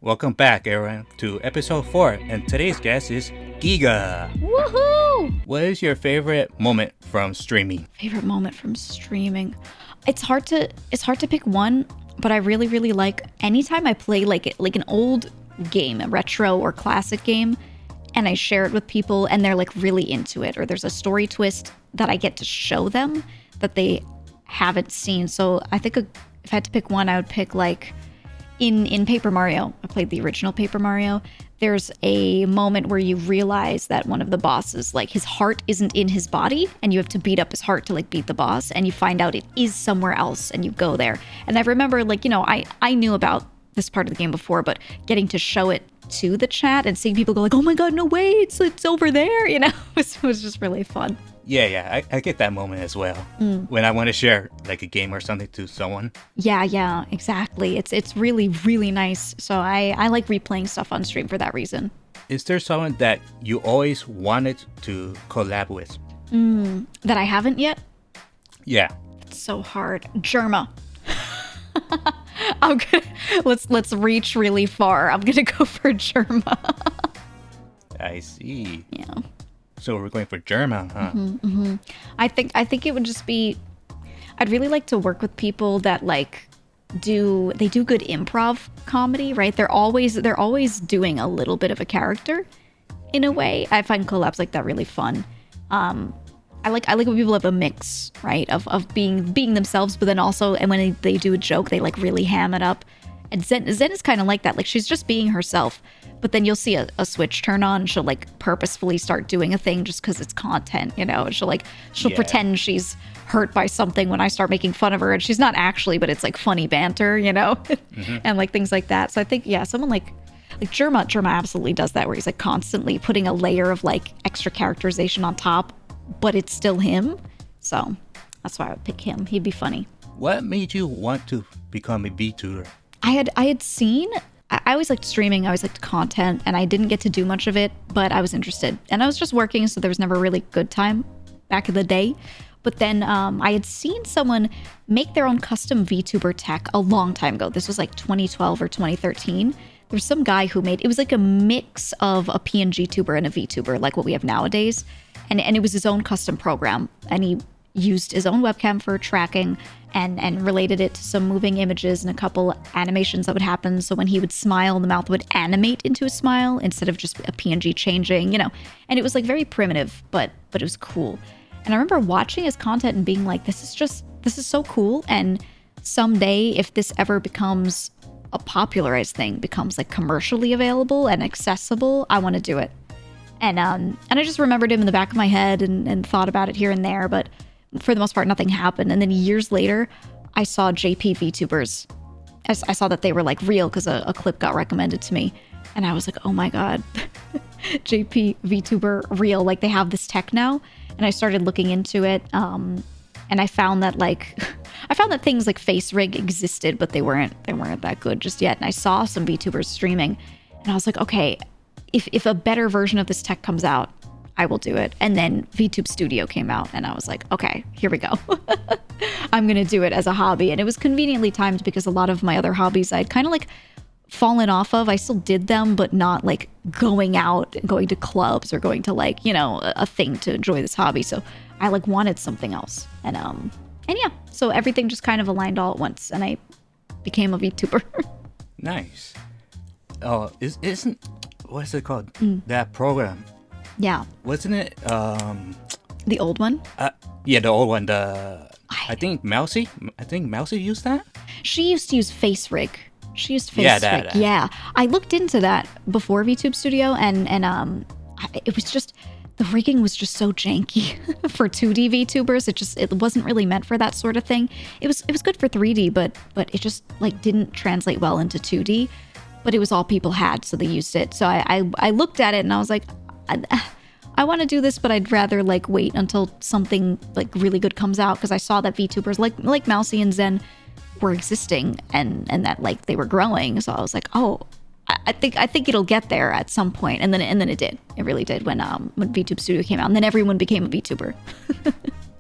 Welcome back, everyone, to episode 4, and today's guest is Giga. Woohoo! What is your favorite moment from streaming? Favorite moment from streaming. It's hard to pick one, but I really like anytime I play like an old game, a retro or classic game, and I share it with people and they're like really into it, or there's a story twist that I get to show them that they haven't seen. So I think if I had to pick one, I would pick like in Paper Mario. I played the original Paper Mario. There's a moment where you realize that one of the bosses, like his heart isn't in his body, and you have to beat up his heart to like beat the boss, and you find out it is somewhere else, and you go there. And I remember I knew about this part of the game before, but getting to show it to the chat and seeing people go like, oh my god, no way, it's over there, it was just really fun. Yeah, I get that moment as well. When I want to share like a game or something to someone. Yeah, exactly. It's really nice. So I like replaying stuff on stream for that reason. Is there someone that you always wanted to collab with? That I haven't yet? Yeah. It's so hard. Germa. Let's reach really far. I'm gonna go for Germa. I see. Yeah. So we're going for German, huh? I think it would just be, I'd really like to work with people that like do good improv comedy, right? They're always doing a little bit of a character in a way. I find collabs like that really fun. I like when people have a mix, right? Of being themselves, but then also, and when they do a joke, they like really ham it up. And Zen is kind of like that. Like she's just being herself, but then you'll see a switch turn on and she'll like purposefully start doing a thing just because it's content, she'll pretend she's hurt by something when I start making fun of her, and she's not actually, but it's like funny banter, and like things like that. So I think, yeah, someone like Germa absolutely does that, where he's like constantly putting a layer of like extra characterization on top, but it's still him. So that's why I would pick him. He'd be funny. What made you want to become a VTuber? I had seen, I always liked streaming, I always liked content, and I didn't get to do much of it, but I was interested. And I was just working, so there was never really good time back in the day. But then I had seen someone make their own custom VTuber tech a long time ago. This was like 2012 or 2013. There's some guy who it was like a mix of a PNG tuber and a VTuber, like what we have nowadays. And it was his own custom program. And he used his own webcam for tracking and related it to some moving images and a couple animations that would happen. So when he would smile, the mouth would animate into a smile instead of just a PNG changing, And it was like very primitive, but it was cool. And I remember watching his content and being like, this is so cool. And someday, if this ever becomes a popularized thing, becomes like commercially available and accessible, I want to do it. And I just remembered him in the back of my head and thought about it here and there, but for the most part, nothing happened. And then years later, I saw JP VTubers. I saw that they were like real because a clip got recommended to me. And I was like, oh my God, JP VTuber real. Like they have this tech now. And I started looking into it. And I found that things like face rig existed, but they weren't that good just yet. And I saw some VTubers streaming and I was like, okay, if a better version of this tech comes out, I will do it. And then VTube Studio came out and I was like, okay, here we go. I'm going to do it as a hobby. And it was conveniently timed because a lot of my other hobbies I'd kind of like fallen off of. I still did them, but not like going out and going to clubs or going to like, a thing to enjoy this hobby. So I like wanted something else. And yeah, so everything just kind of aligned all at once and I became a VTuber. Nice. Oh, isn't, what's it called? That program? Yeah. Wasn't it the old one? Yeah, the old one. I think Mousy used that. She used to use Face Rig. She used Face Rig. Yeah. I looked into that before VTube Studio and it was just, the rigging was just so janky for 2D VTubers. It wasn't really meant for that sort of thing. It was good for 3D, but it just like didn't translate well into 2D. But it was all people had, so they used it. So I looked at it and I was like, I want to do this, but I'd rather like wait until something like really good comes out, because I saw that VTubers like Mousy and Zen were existing and that like they were growing. So I was like, oh, I think it'll get there at some point. And then it did. It really did when VTube Studio came out, and then everyone became a VTuber.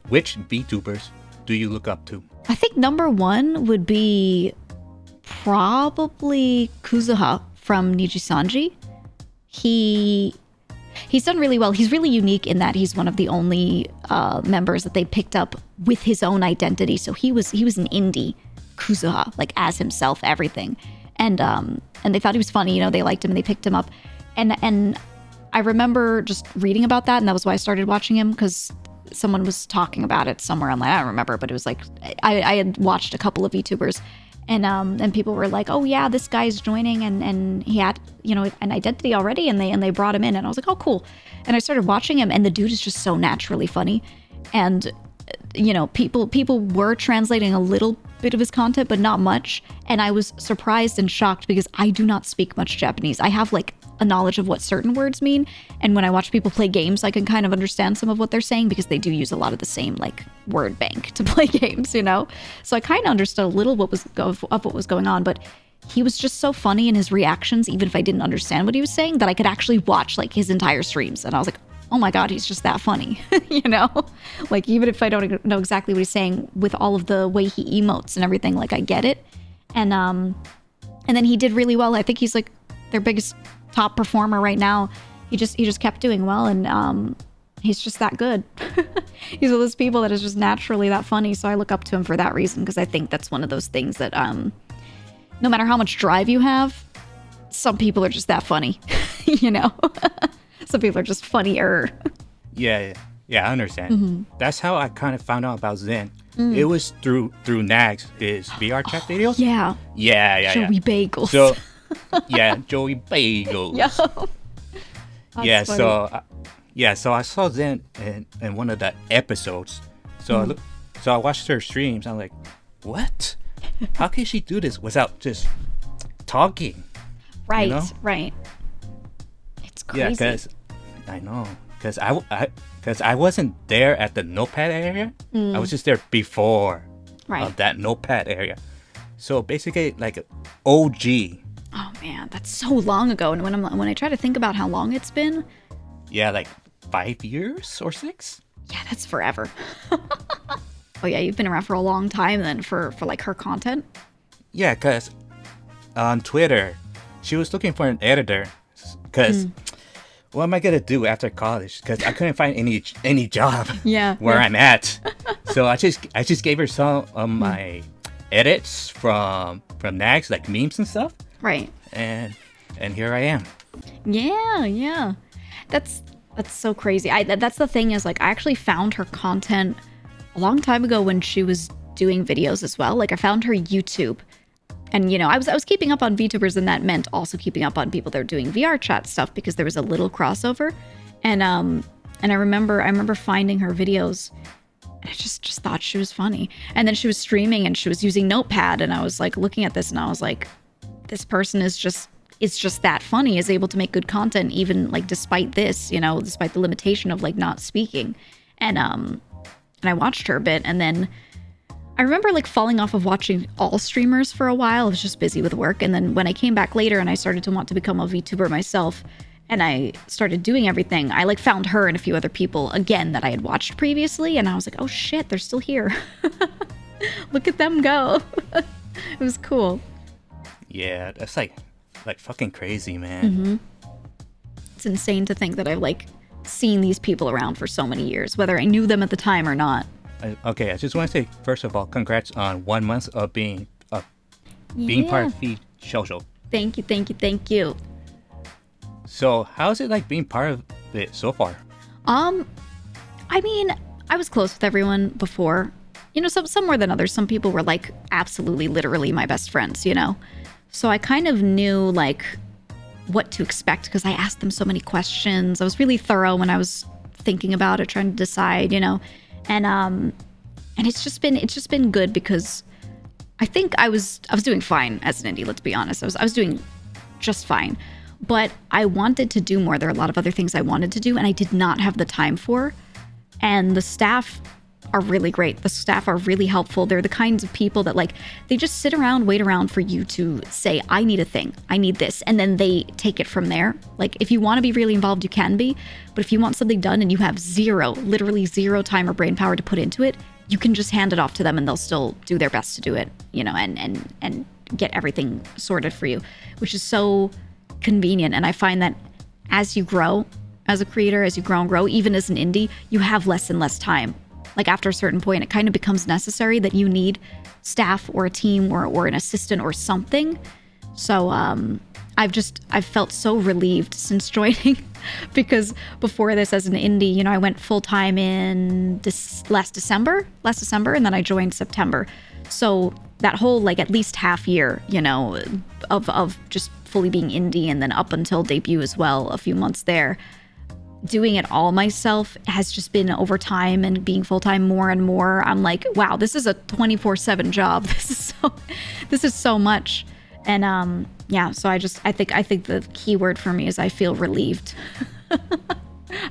Which VTubers do you look up to? I think number one would be probably Kuzuha from Nijisanji. He's done really well. He's really unique in that he's one of the only members that they picked up with his own identity. So he was an indie Kuzuha, like as himself, everything. And they thought he was funny, you know, they liked him and they picked him up. And I remember just reading about that, and that was why I started watching him, because someone was talking about it somewhere online. I don't remember, but it was like I had watched a couple of VTubers, and people were like, "Oh yeah, this guy's joining," and he had, you know, an identity already, and they brought him in, and I was like, "Oh cool," and I started watching him, and the dude is just so naturally funny, and you know, people were translating a little bit of his content, but not much, and I was surprised and shocked because I do not speak much Japanese. I have like a knowledge of what certain words mean, and when I watch people play games, I can kind of understand some of what they're saying because they do use a lot of the same like word bank to play games, you know. So I kind of understood a little of what was going on, but he was just so funny in his reactions, even if I didn't understand what he was saying, that I could actually watch like his entire streams, and I was like, oh my god, he's just that funny, you know? Like, even if I don't know exactly what he's saying, with all of the way he emotes and everything, like I get it. And then he did really well. I think he's like their biggest top performer right now. He just kept doing well, and he's just that good. He's one of those people that is just naturally that funny, so I look up to him for that reason, because I think that's one of those things that no matter how much drive you have, some people are just that funny, you know? Some people are just funnier. Yeah, I understand. Mm-hmm. That's how I kind of found out about Zen. It was through Nags, his VR chat videos. Yeah. Joey Bagels. So, yeah, Joey Bagels. So I saw Zen in one of the episodes. So I watched her streams. I'm like, what? How can she do this without just talking? Right, you know? Right. It's crazy. Yeah, because I wasn't there at the notepad area. I was just there before that notepad area. So basically, like OG. Oh man, that's so long ago. And when I try to think about how long it's been, yeah, like 5 years or 6. Yeah, that's forever. Oh yeah, you've been around for a long time then for like her content. Yeah, because on Twitter, she was looking for an editor. Because what am I gonna do after college? Because I couldn't find any job where I'm at. So I just gave her some of my edits from Nags, like memes and stuff. Right. And here I am. Yeah. That's so crazy. That's the thing, is like I actually found her content a long time ago when she was doing videos as well. Like I found her YouTube. And, you know, I was keeping up on VTubers, and that meant also keeping up on people that are doing VR chat stuff, because there was a little crossover. And I remember finding her videos, and I just thought she was funny. And then she was streaming and she was using Notepad, and I was like looking at this and I was like, this person is just that funny, is able to make good content even like despite this, you know, despite the limitation of like not speaking. And I watched her a bit, and then I remember like falling off of watching all streamers for a while. I was just busy with work. And then when I came back later and I started to want to become a VTuber myself, and I started doing everything, I like found her and a few other people again that I had watched previously. And I was like, oh shit, they're still here. Look at them go. It was cool. Yeah, that's like fucking crazy, man. Mm-hmm. It's insane to think that I've like seen these people around for so many years, whether I knew them at the time or not. Okay, I just want to say, first of all, congrats on 1 month of being part of Feed Social. Thank you. So, how's it like being part of it so far? I mean, I was close with everyone before. You know, some more than others. Some people were like absolutely, literally my best friends, you know? So I kind of knew like what to expect, because I asked them so many questions. I was really thorough when I was thinking about it, trying to decide, you know? And it's just been good, because I think I was doing fine as an indie, let's be honest. I was doing just fine. But I wanted to do more. There are a lot of other things I wanted to do, and I did not have the time for. And the staff are really great. The staff are really helpful. They're the kinds of people that like, they just sit around, wait around for you to say, I need a thing, I need this. And then they take it from there. Like if you want to be really involved, you can be. But if you want something done and you have literally zero time or brain power to put into it, you can just hand it off to them and they'll still do their best to do it, you know, and get everything sorted for you, which is so convenient. And I find that as you grow as a creator, as you grow and grow, even as an indie, you have less and less time. Like after a certain point, it kind of becomes necessary that you need staff or a team or an assistant or something. So I've felt so relieved since joining because before this as an indie, you know, I went full time in last December, and then I joined September. So that whole like at least half year, you know, of just fully being indie and then up until debut as well, a few months there, doing it all myself has just been over time and being full time more and more. I'm like, wow, this is a 24/7 job. This is so much. And yeah, so I think the key word for me is I feel relieved.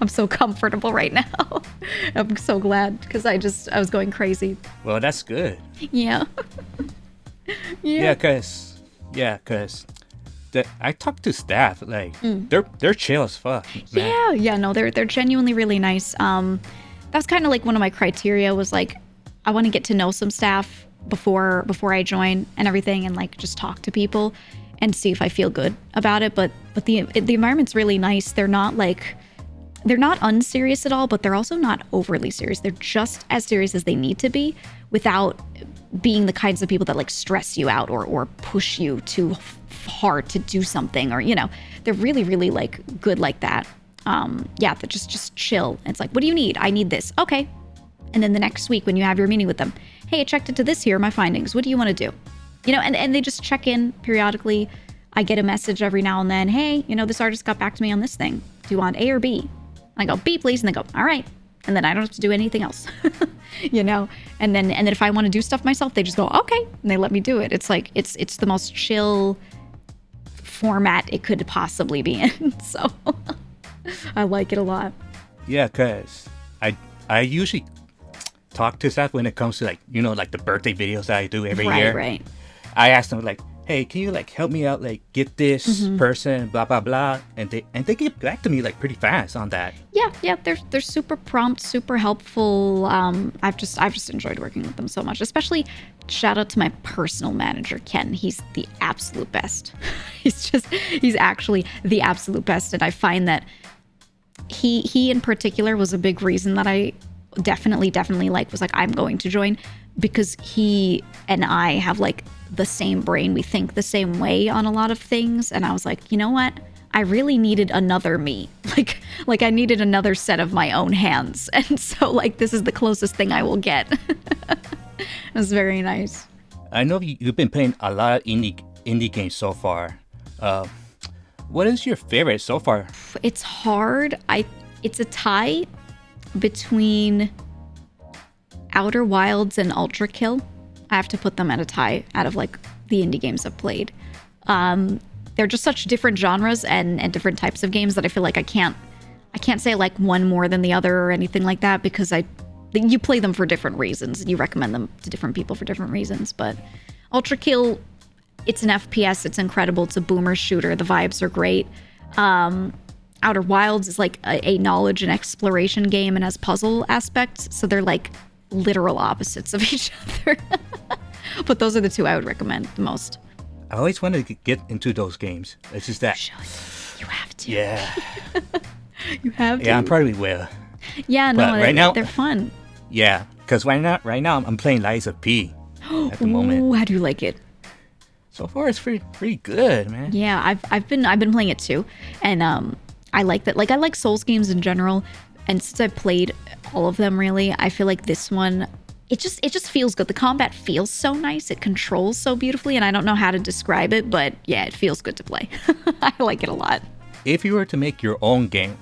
I'm so comfortable right now. I'm so glad because I was going crazy. Well, that's good. Yeah. Yeah, cause I talked to staff, like they're chill as fuck. Man. Yeah, no, they're genuinely really nice. That's kind of like one of my criteria was like, I want to get to know some staff before I join and everything, and like just talk to people and see if I feel good about it. But the environment's really nice. They're not unserious at all, but they're also not overly serious. They're just as serious as they need to be without being the kinds of people that like stress you out or push you too hard to do something, or, you know, they're really, really like good like that. Yeah, they're just chill. It's like, what do you need? I need this. Okay. And then the next week when you have your meeting with them, hey, I checked into this, here are my findings. What do you want to do? You know, and they just check in periodically. I get a message every now and then, hey, you know, this artist got back to me on this thing. Do you want A or B? And I go, B, please. And they go, all right. And then I don't have to do anything else, you know? And then if I want to do stuff myself, they just go, okay. And they let me do it. It's like, it's the most chill format it could possibly be in. So I like it a lot. Yeah, because I usually talk to staff when it comes to like, you know, like the birthday videos that I do every year. Right. I ask them like, hey, can you like help me out, like get this person, blah blah blah, and they get back to me like pretty fast on that. Yeah, they're super prompt, super helpful. I've just enjoyed working with them so much. Especially shout out to my personal manager, Ken. He's the absolute best. he's actually the absolute best, and I find that he in particular was a big reason that I definitely was like, I'm going to join, because he and I have like the same brain. We think the same way on a lot of things. And I was like, you know what? I really needed another me. Like I needed another set of my own hands. And so like, this is the closest thing I will get. It was very nice. I know you've been playing a lot of indie games so far. What is your favorite so far? It's hard. It's a tie between Outer Wilds and Ultra Kill. I have to put them at a tie out of like the indie games I've played. They're just such different genres and different types of games that I feel like I can't say like one more than the other or anything like that, because you play them for different reasons and you recommend them to different people for different reasons. But Ultra Kill, it's an FPS, it's incredible, it's a boomer shooter, the vibes are great. Outer Wilds is like a knowledge and exploration game and has puzzle aspects, so they're like literal opposites of each other. But those are the two I would recommend the most. I always wanted to get into those games. It's just that you have to. Yeah. You have to. Yeah, I probably will. Yeah, no, right now they're fun. Yeah, because right now I'm playing Lies of P at the moment. Ooh, how do you like it? So far, it's pretty good, man. Yeah, I've been playing it too, and I like that. Like I like Souls games in general, and since I've played all of them, really, I feel like this one, it just feels good. The combat feels so nice. It controls so beautifully, and I don't know how to describe it, but yeah, it feels good to play. I like it a lot. If you were to make your own game,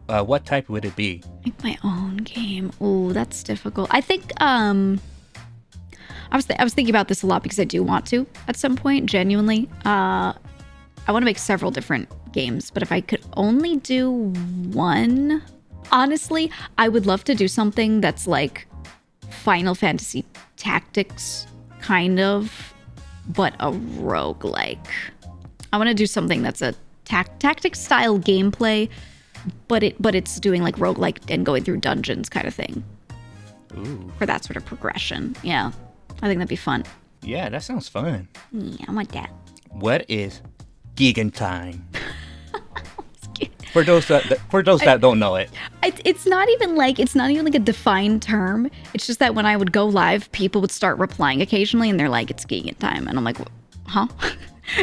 what type would it be? Make my own game. Oh, that's difficult. I think I was thinking about this a lot because I do want to at some point. Genuinely, I want to make several different games, but if I could only do one, honestly, I would love to do something that's like Final Fantasy Tactics, kind of, but a roguelike. I want to do something that's a tactics style gameplay, but it's doing like roguelike and going through dungeons kind of thing. Ooh. For that sort of progression. Yeah. I think that'd be fun. Yeah, that sounds fun. Yeah, I want that. What is Gigan time? that don't know it. It's not even like a defined term. It's just that when I would go live, people would start replying occasionally, and they're like, "It's Gigan time," and I'm like, "Huh?"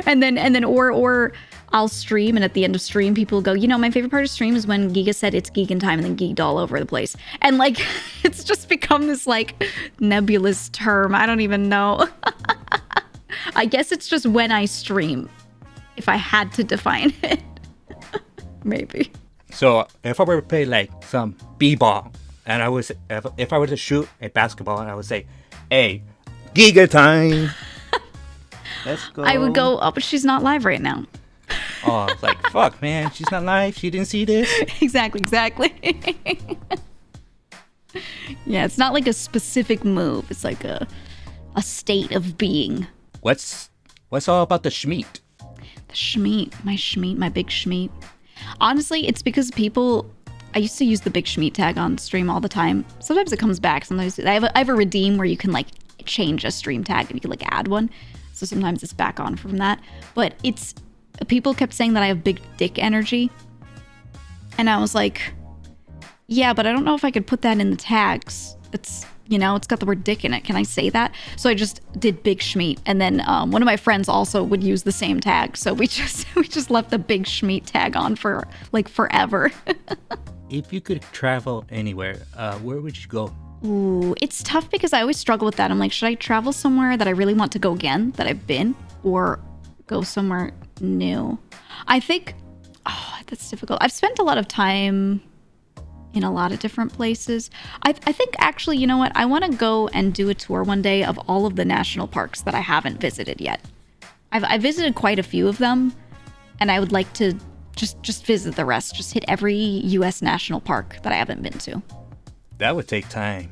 and then or I'll stream, and at the end of stream, people go, my favorite part of stream is when Giga said it's Gigan time and then geeked all over the place. And like, it's just become this like nebulous term. I don't even know. I guess it's just when I stream, if I had to define it. Maybe. So if I were to play like some b-ball, and if I were to shoot a basketball, and I would say, "Hey, Giga time. Let's go." I would go, "Oh, but she's not live right now." Oh, it's like, fuck, man. She's not live. She didn't see this. Exactly. Yeah, it's not like a specific move. It's like a state of being. What's all about the schmeat? The schmeat, my big schmeat. Honestly, it's because I used to use the big schmeat tag on stream all the time. Sometimes it comes back. Sometimes I have a redeem where you can like change a stream tag and you can like add one. So sometimes it's back on from that. But people kept saying that I have big dick energy. And I was like, yeah, but I don't know if I could put that in the tags. It's got the word dick in it. Can I say that? So I just did big schmeat. And then one of my friends also would use the same tag. So we just left the big schmeat tag on for like forever. If you could travel anywhere, where would you go? Ooh, it's tough because I always struggle with that. I'm like, should I travel somewhere that I really want to go again, that I've been, or go somewhere new? I think, that's difficult. I've spent a lot of time in a lot of different places. I think actually, you know what? I want to go and do a tour one day of all of the national parks that I haven't visited yet. I visited quite a few of them, and I would like to just visit the rest. Just hit every U.S. national park that I haven't been to. That would take time.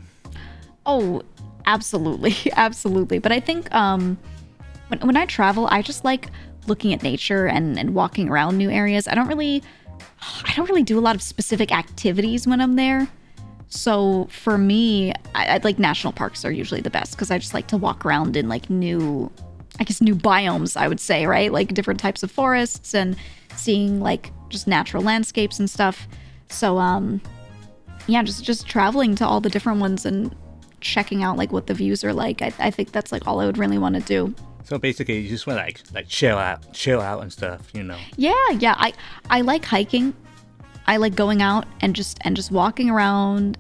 Oh, absolutely. Absolutely. But I think when I travel, I just like looking at nature and walking around new areas. I don't really do a lot of specific activities when I'm there. So for me, I like national parks are usually the best because I just like to walk around in like new biomes, I would say, right? Like different types of forests and seeing like just natural landscapes and stuff. So yeah, just traveling to all the different ones and checking out like what the views are like. I think that's like all I would really want to do. So basically, you just want to like chill out and stuff, Yeah. I like hiking. I like going out and just walking around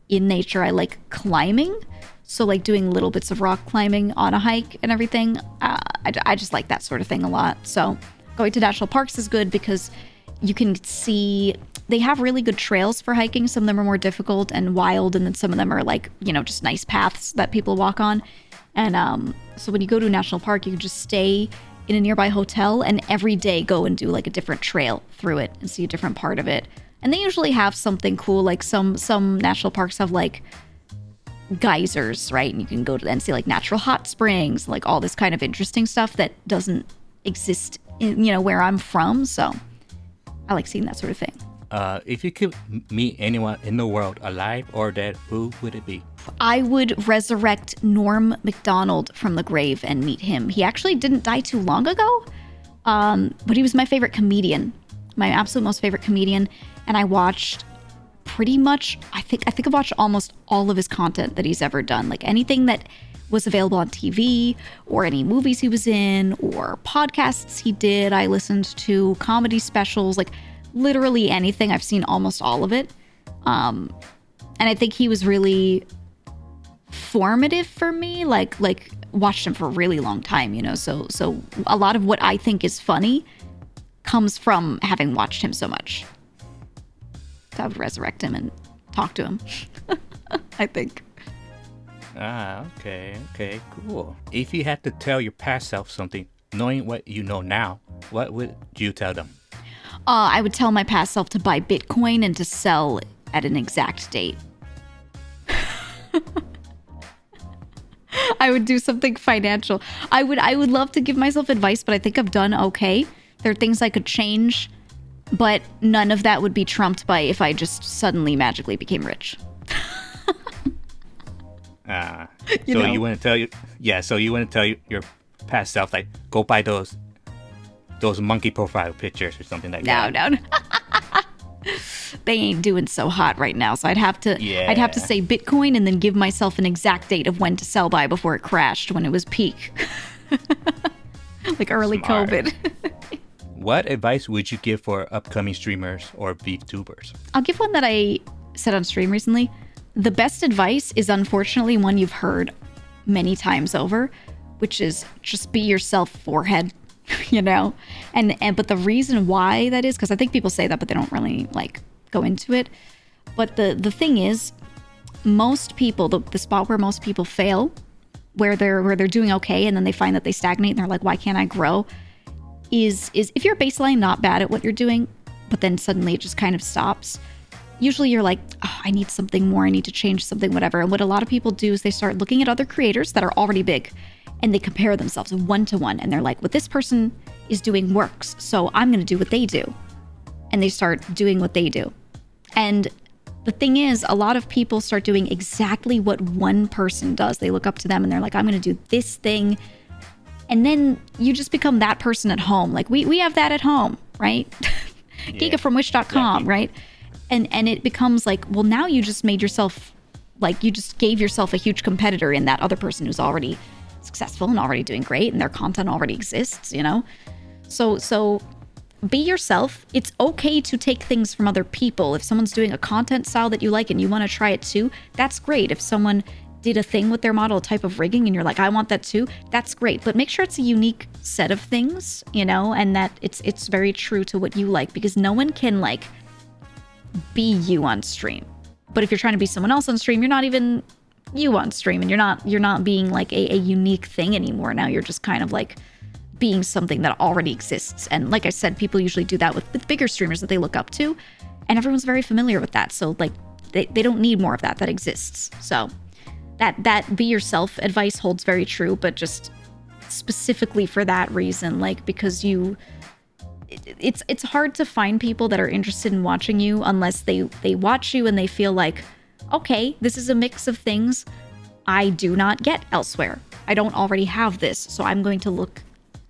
in nature. I like climbing. So like doing little bits of rock climbing on a hike and everything. I just like that sort of thing a lot. So going to national parks is good because you can see they have really good trails for hiking. Some of them are more difficult and wild, and then some of them are like, just nice paths that people walk on. And so when you go to a national park, you can just stay in a nearby hotel and every day go and do like a different trail through it and see a different part of it. And they usually have something cool, like some national parks have like geysers, right? And you can go to and see like natural hot springs, like all this kind of interesting stuff that doesn't exist in, where I'm from. So I like seeing that sort of thing. If you could meet anyone in the world, alive or dead, who would it be? I would resurrect Norm Macdonald from the grave and meet him. He actually didn't die too long ago, but he was my favorite comedian, my absolute most favorite comedian. And I watched pretty much, I think I've watched almost all of his content that he's ever done. Like anything that was available on TV or any movies he was in or podcasts he did, I listened to comedy specials, like literally anything. I've seen almost all of it. And I think he was really formative for me, like watched him for a really long time, so a lot of what I think is funny comes from having watched him so much. So I would resurrect him and talk to him. I think. Okay, cool. If you had to tell your past self something, knowing what you know now, what would you tell them? I would tell my past self to buy Bitcoin and to sell at an exact date. I would do something financial. I would love to give myself advice, but I think I've done okay. There are things I could change, but none of that would be trumped by if I just suddenly magically became rich. You wouldn't tell your past self, like, go buy those monkey profile pictures or something like that. No. they ain't doing so hot right now. So I'd have to say Bitcoin and then give myself an exact date of when to sell by before it crashed when it was peak. Like early Smart. COVID. What advice would you give for upcoming streamers or VTubers? I'll give one that I said on stream recently. The best advice is unfortunately one you've heard many times over, which is just be yourself, forehead, you know? And but the reason why that is, because I think people say that, but they don't really like go into it. But the thing is, most people, the spot where most people fail, where they're doing okay and then they find that they stagnate and they're like, why can't I grow? Is if you're baseline not bad at what you're doing, but then suddenly it just kind of stops. Usually you're like, oh, I need something more. I need to change something, whatever. And what a lot of people do is they start looking at other creators that are already big and they compare themselves one to one. And they're like, what this person is doing works, so I'm going to do what they do. And they start doing what they do. And the thing is, a lot of people start doing exactly what one person does. They look up to them and they're like, I'm going to do this thing. And then you just become that person at home. Like we have that at home, right? Yeah, Gigafromwish.com, exactly. right? And it becomes like, well, now you just made yourself, like you just gave yourself a huge competitor in that other person who's already successful and already doing great and their content already exists, you know? So be yourself. It's okay to take things from other people. If someone's doing a content style that you like and you want to try it too, that's great. If someone did a thing with their model, a type of rigging, and you're like, I want that too, that's great. But make sure it's a unique set of things, you know, and that it's very true to what you like, because no one can like be you on stream. But if you're trying to be someone else on stream, you're not even you on stream, and you're not being like a unique thing anymore. Now you're just kind of like being something that already exists. And like I said, people usually do that with bigger streamers that they look up to, and everyone's very familiar with that. So like they don't need more of that exists. So that be yourself advice holds very true, but just specifically for that reason, like because it's hard to find people that are interested in watching you unless they watch you and they feel like, okay, this is a mix of things I do not get elsewhere. I don't already have this, so I'm going to look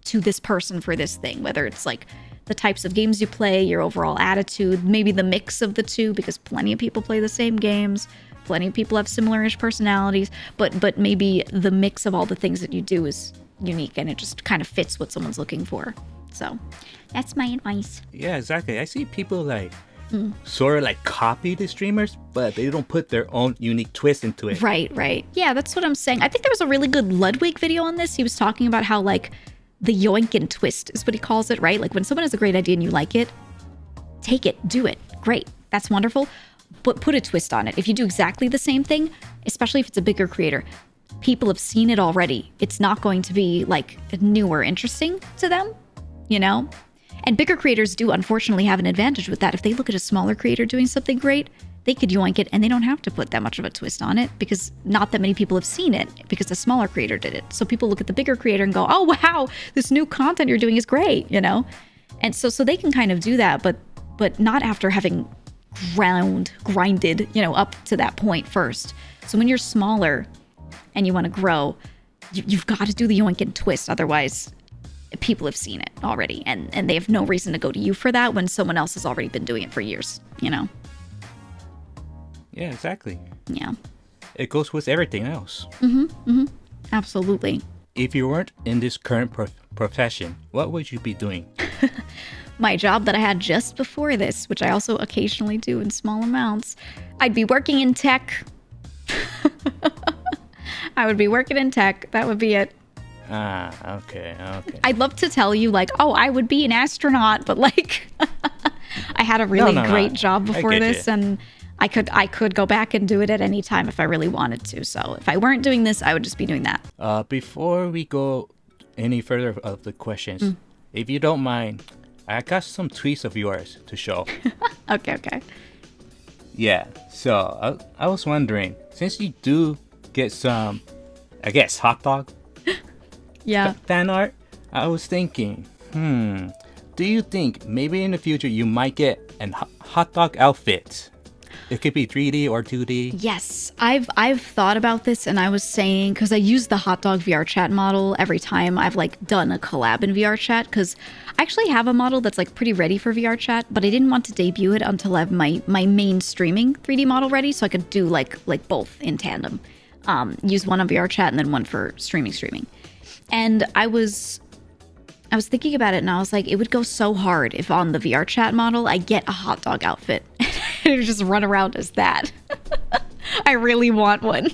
to this person for this thing, whether it's like the types of games you play, your overall attitude, maybe the mix of the two, because plenty of people play the same games, plenty of people have similar-ish personalities, but maybe the mix of all the things that you do is unique and it just kind of fits what someone's looking for. So that's my advice. Yeah, exactly. I see people like sort of like copy the streamers, but they don't put their own unique twist into it. Right. Yeah, that's what I'm saying. I think there was a really good Ludwig video on this. He was talking about how like the yoinkin twist is what he calls it, right? Like when someone has a great idea and you like it, take it, do it. Great. That's wonderful. But put a twist on it. If you do exactly the same thing, especially if it's a bigger creator, people have seen it already. It's not going to be like new or interesting to them, you know? And bigger creators do unfortunately have an advantage with that. If they look at a smaller creator doing something great, they could yoink it and they don't have to put that much of a twist on it because not that many people have seen it because a smaller creator did it. So people look at the bigger creator and go, oh, wow, this new content you're doing is great, you know? And so they can kind of do that, but not after having grinded, you know, up to that point first. So when you're smaller and you want to grow, you've got to do the yoink and twist. Otherwise, people have seen it already and they have no reason to go to you for that when someone else has already been doing it for years, you know? Yeah, exactly. Yeah. It goes with everything else. Absolutely. If you weren't in this current profession, what would you be doing? My job that I had just before this, which I also occasionally do in small amounts, I'd be working in tech. I would be working in tech. That would be it. Okay. I'd love to tell you like, oh, I would be an astronaut, but like I had a really great job before this and I could go back and do it at any time if I really wanted to. So if I weren't doing this, I would just be doing that. Before we go any further of the questions, if you don't mind, I got some tweets of yours to show. Okay. Yeah, so I was wondering, since you do get some, I guess, hot dog fan art, I was thinking, do you think maybe in the future you might get a hot dog outfit? It could be 3D or 2D. Yes, I've thought about this, and I was saying, because I use the hot dog VR chat model every time I've like done a collab in VR chat, because I actually have a model that's like pretty ready for VR chat, but I didn't want to debut it until I have my main streaming 3D model ready, so I could do like both in tandem. Use one on VR chat and then one for streaming. And I was thinking about it, and I was like, it would go so hard if on the VR chat model I get a hot dog outfit and just run around as that. I really want one.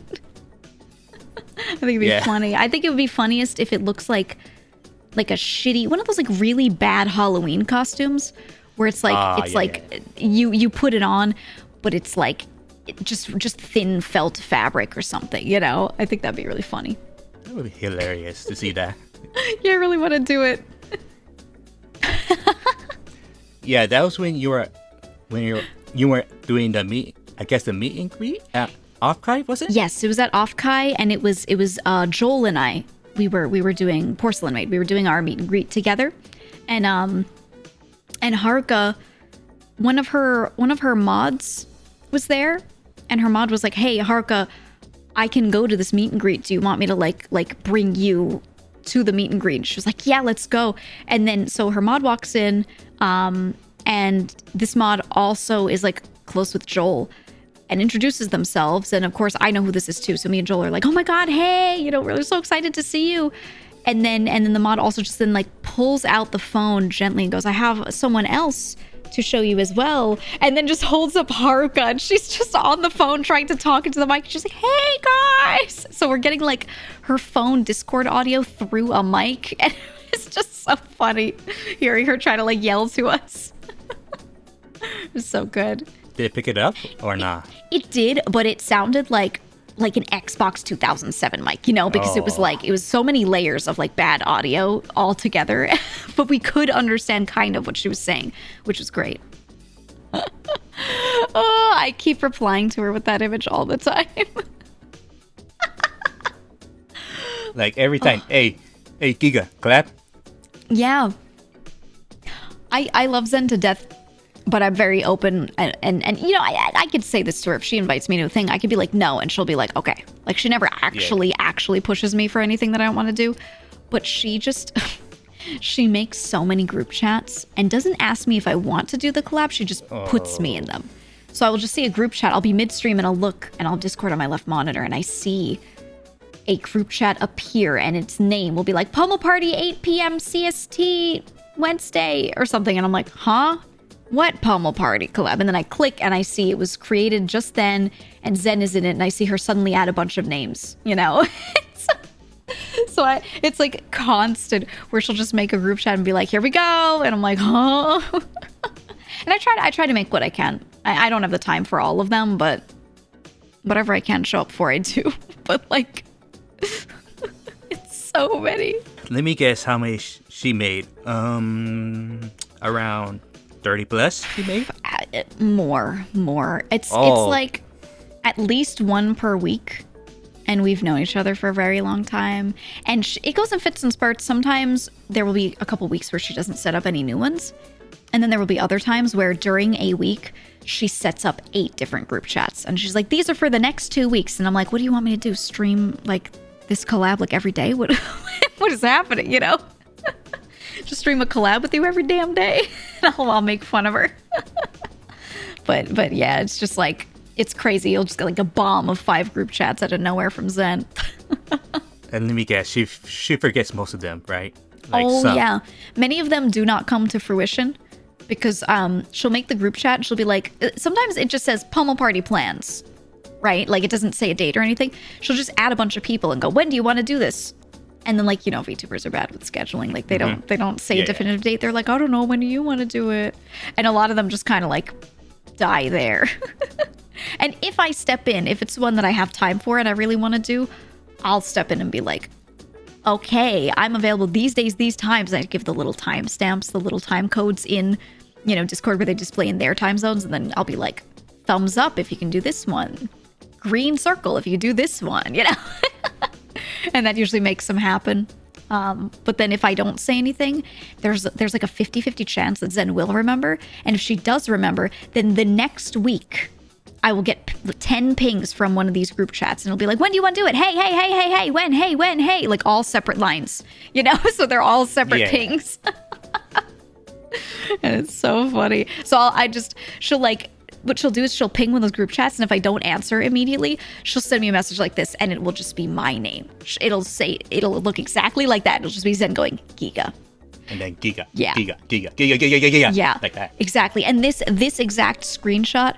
I think it'd be funny. I think it would be funniest if it looks like a shitty one of those like really bad Halloween costumes where it's like you put it on, but it's like just thin felt fabric or something. You know, I think that'd be really funny. That would be hilarious to see that. Yeah, I really want to do it. Yeah, that was when you were doing the meet and greet at Offkai, was it? Yes, it was at Offkai, and it was Joel and I. We were doing Porcelain Maid. We were doing our meet and greet together, and Haruka, one of her mods was there, and her mod was like, "Hey, Haruka, I can go to this meet and greet. Do you want me to like bring you to the meet and greet?" She was like, "Yeah, let's go." And then so her mod walks in, and this mod also is like close with Joel and introduces themselves. And of course, I know who this is too. So me and Joel are like, "Oh my God, hey, you know, we're so excited to see you." And then the mod also just then like pulls out the phone gently and goes, "I have someone else to show you as well," and then just holds up Haruka, and she's just on the phone trying to talk into the mic. She's like, "Hey guys!" So we're getting like her phone Discord audio through a mic, and it's just so funny hearing her try to like yell to us. It's so good. Did it pick it up or not? It did, but it sounded like an Xbox 2007 mic, you know, because it was so many layers of like bad audio all together, but we could understand kind of what she was saying, which was great. Oh, I keep replying to her with that image all the time. Like every time, hey, Giga, clap. Yeah. I love Zen to death, but I'm very open, and you know, I could say this to her if she invites me to a thing. I could be like, no, and she'll be like, okay. Like she never actually pushes me for anything that I don't want to do, but she just she makes so many group chats and doesn't ask me if I want to do the collab. She just puts me in them. So I will just see a group chat. I'll be midstream and I'll look, and I'll Discord on my left monitor, and I see a group chat appear, and its name will be like Pummel Party 8 p.m. CST Wednesday or something, and I'm like, huh? What Pummel Party collab? And then I click and I see it was created just then, and Zen is in it, and I see her suddenly add a bunch of names, you know? So it's like constant where she'll just make a group chat and be like, here we go. And I'm like, huh? And I try to make what I can. I don't have the time for all of them, but whatever I can show up for, I do. But like, it's so many. Let me guess how many she made. Around 30 plus she made? More. It's like at least one per week. And we've known each other for a very long time. And it goes in fits and spurts. Sometimes there will be a couple weeks where she doesn't set up any new ones. And then there will be other times where during a week, she sets up 8 different group chats. And she's like, these are for the next 2 weeks. And I'm like, what do you want me to do? Stream like this collab like every day? What is happening, you know? Just stream a collab with you every damn day. And I'll make fun of her. But yeah, it's just like, it's crazy. You'll just get like a bomb of 5 group chats out of nowhere from Zen. And let me guess, she forgets most of them, right? Like yeah. Many of them do not come to fruition because she'll make the group chat and she'll be like, sometimes it just says Pummel Party plans, right? Like it doesn't say a date or anything. She'll just add a bunch of people and go, when do you want to do this? And then like, you know, VTubers are bad with scheduling. Like they don't say a definitive date. They're like, I don't know, when do you want to do it? And a lot of them just kind of like die there. And if I step in, if it's one that I have time for and I really want to do, I'll step in and be like, okay, I'm available these days, these times. I give the little timestamps, the little time codes in, you know, Discord where they display in their time zones. And then I'll be like, thumbs up if you can do this one. Green circle if you do this one, you know? And that usually makes them happen. But then if I don't say anything, there's like a 50-50 chance that Zen will remember. And if she does remember, then the next week I will get 10 pings from one of these group chats, and it'll be like, when do you want to do it? Hey, when, hey, like all separate lines, you know? So they're all separate pings. And it's so funny. So she'll like, what she'll do is she'll ping one of those group chats, and if I don't answer immediately, she'll send me a message like this, and it will just be my name. It'll look exactly like that. It'll just be Zen going, Giga. And then Giga, yeah. Giga. Yeah, like that. Exactly. And this exact screenshot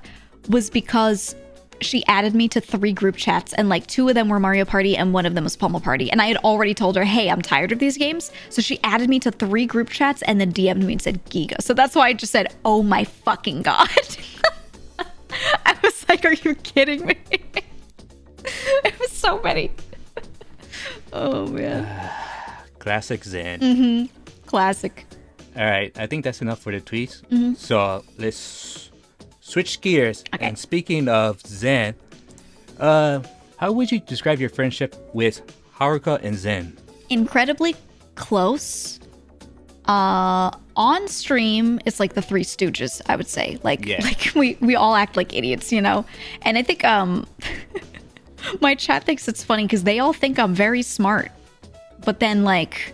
was because she added me to 3 group chats, and like 2 of them were Mario Party and 1 of them was Pummel Party. And I had already told her, hey, I'm tired of these games. So she added me to 3 group chats and then DM'd me and said Giga. So that's why I just said, oh my fucking God. I was like, are you kidding me? It was so many. Oh man. Classic Zen. Mm-hmm. Classic. All right, I think that's enough for the tweets. Mm-hmm. So let's switch gears. Okay. And speaking of Zen, how would you describe your friendship with Haruka and Zen? Incredibly close. On stream, it's like the Three Stooges, I would say. Like we all act like idiots, you know? And I think my chat thinks it's funny because they all think I'm very smart. But then like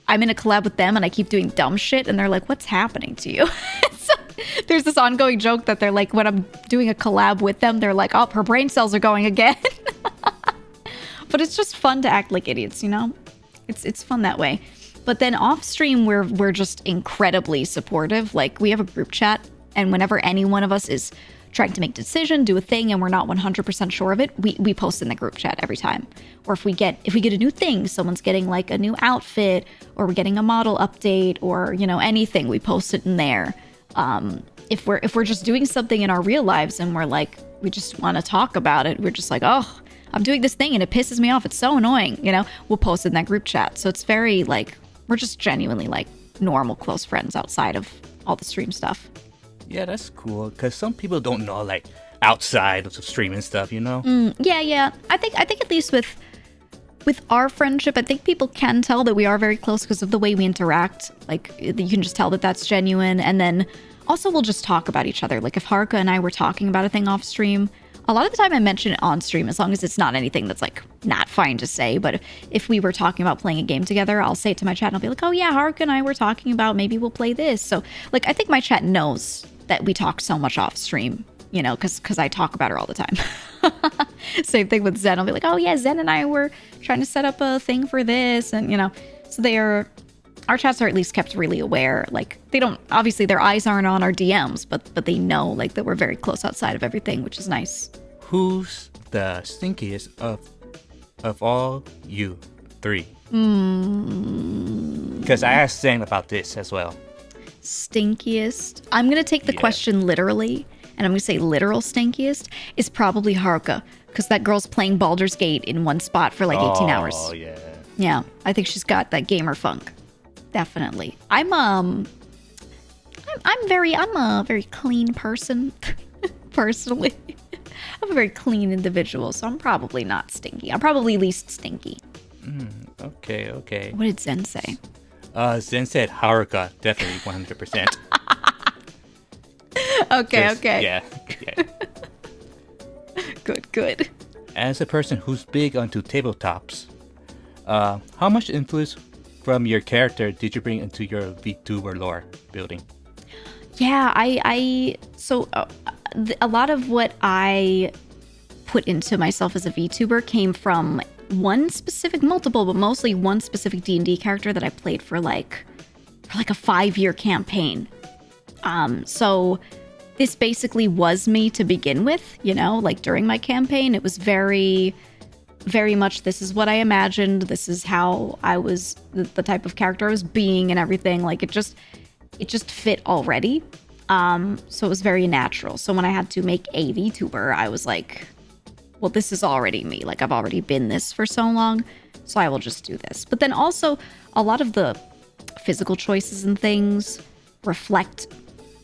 I'm in a collab with them and I keep doing dumb shit and they're like, what's happening to you? So there's this ongoing joke that they're like, when I'm doing a collab with them, they're like, oh, her brain cells are going again. But it's just fun to act like idiots, you know? It's fun that way. But then off stream, we're just incredibly supportive. Like we have a group chat, and whenever any one of us is trying to make a decision, do a thing, and we're not 100% sure of it, we post in the group chat every time. Or if we get a new thing, someone's getting like a new outfit, or we're getting a model update, or you know, anything, we post it in there. If we're just doing something in our real lives and we're like, we just want to talk about it, we're just like, oh, I'm doing this thing and it pisses me off, it's so annoying, you know, we'll post it in that group chat. So it's very like, we're just genuinely like normal close friends outside of all the stream stuff. Yeah, that's cool, because some people don't know like outside of streaming stuff, you know? Yeah. I think at least with our friendship, I think people can tell that we are very close because of the way we interact. Like you can just tell that that's genuine. And then also we'll just talk about each other. Like if Haruka and I were talking about a thing off stream, a lot of the time I mention it on stream as long as it's not anything that's like not fine to say. But if we were talking about playing a game together, I'll say it to my chat and I'll be like, oh yeah, Haruka and I were talking about maybe we'll play this. So like I think my chat knows that we talk so much off stream, you know, because I talk about her all the time. Same thing with Zen. I'll be like, oh yeah, Zen and I were trying to set up a thing for this. And, you know, so our chats are at least kept really aware. Like they don't, obviously their eyes aren't on our DMs, but they know like that we're very close outside of everything, which is nice. Who's the stinkiest of all you 3? Because I asked Zen about this as well. Stinkiest. I'm going to take the question literally, and I'm going to say literal stinkiest is probably Haruka, because that girl's playing Baldur's Gate in one spot for like 18 hours. Oh, yeah. Yeah, I think she's got that gamer funk. Definitely. I'm a very clean person, personally. I'm a very clean individual, so I'm probably not stinky. I'm probably least stinky. Okay. What did Zen say? Zen said Haruka, definitely 100%. Okay. Yeah. Good. As a person who's big onto tabletops, how much influence from your character did you bring into your VTuber lore building? Yeah, a lot of what I put into myself as a VTuber came from multiple, but mostly one specific D&D character that I played for like a 5-year campaign. So this basically was me to begin with, you know, like during my campaign, it was very, very much, this is what I imagined. This is how I was, the type of character I was being and everything. Like it just fit already. So it was very natural. So when I had to make a VTuber, I was like, well, this is already me. Like I've already been this for so long, so I will just do this. But then also a lot of the physical choices and things reflect